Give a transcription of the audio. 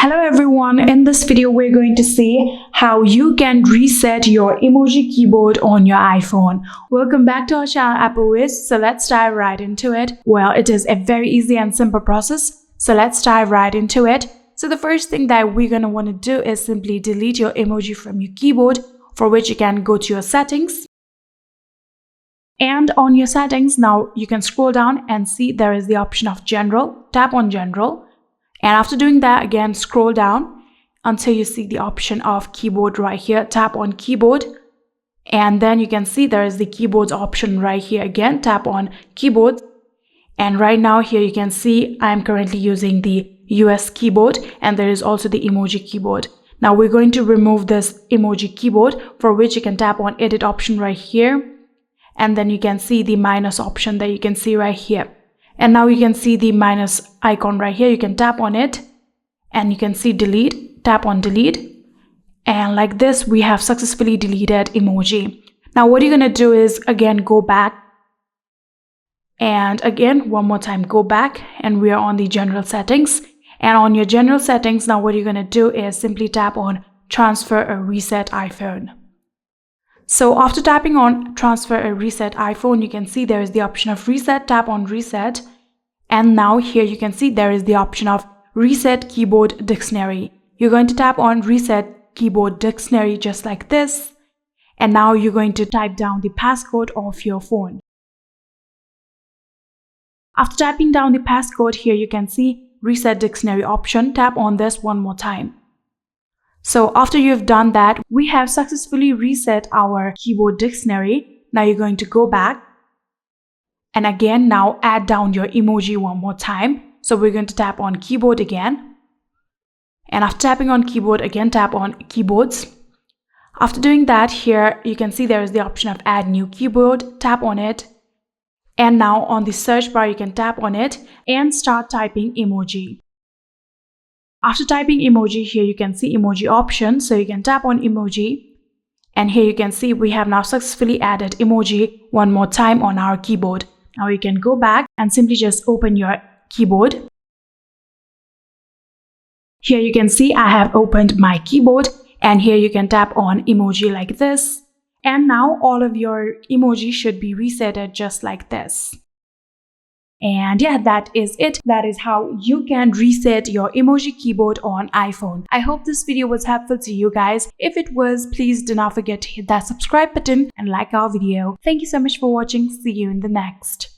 Hello everyone, in this video we're going to see how you can reset your emoji keyboard on your iPhone. Welcome back to our channel AppleWiz. So let's dive right into it. Well, it is a very easy and simple process. So let's dive right into it. So the first thing that we're going to want to do is simply delete your emoji from your keyboard, for which you can go to your settings. And on your settings, now you can scroll down and see there is the option of General. Tap on General. And after doing that, again, scroll down until you see the option of Keyboard right here. Tap on Keyboard. And then you can see there is the Keyboards option right here. Again, tap on Keyboard. And right now here you can see I am currently using the US keyboard, and there is also the emoji keyboard. Now we're going to remove this emoji keyboard, for which you can tap on Edit option right here. And then you can see the minus option that you can see right here. And now you can see the minus icon right here. You can tap on it and you can see delete. Tap on delete. And like this, we have successfully deleted emoji. Now what you're going to do is again go back. And again, one more time, go back, and we are on the general settings. And on your general settings, now what you're going to do is simply tap on Transfer or Reset iPhone. So after tapping on Transfer or Reset iPhone, you can see there is the option of Reset. Tap on Reset. And now here you can see there is the option of Reset Keyboard Dictionary. You're going to tap on Reset Keyboard Dictionary just like this. And now you're going to type down the passcode of your phone. After typing down the passcode, here you can see Reset Dictionary option. Tap on this one more time. So after you've done that, we have successfully reset our keyboard dictionary. Now you're going to go back and again now add down your emoji one more time. So we're going to tap on keyboard again. And after tapping on keyboard, again tap on keyboards. After doing that, here you can see there is the option of add new keyboard. Tap on it. And now on the search bar, you can tap on it and start typing emoji. After typing emoji, here you can see emoji option. So you can tap on emoji. And here you can see we have now successfully added emoji one more time on our keyboard. Now you can go back and simply just open your keyboard. Here you can see I have opened my keyboard, and here you can tap on emoji like this. And now all of your emoji should be resetted just like this. And yeah, that is it. That is how you can reset your emoji keyboard on iPhone. I hope this video was helpful to you guys. If it was, please do not forget to hit that subscribe button and like our video. Thank you so much for watching. See you in the next.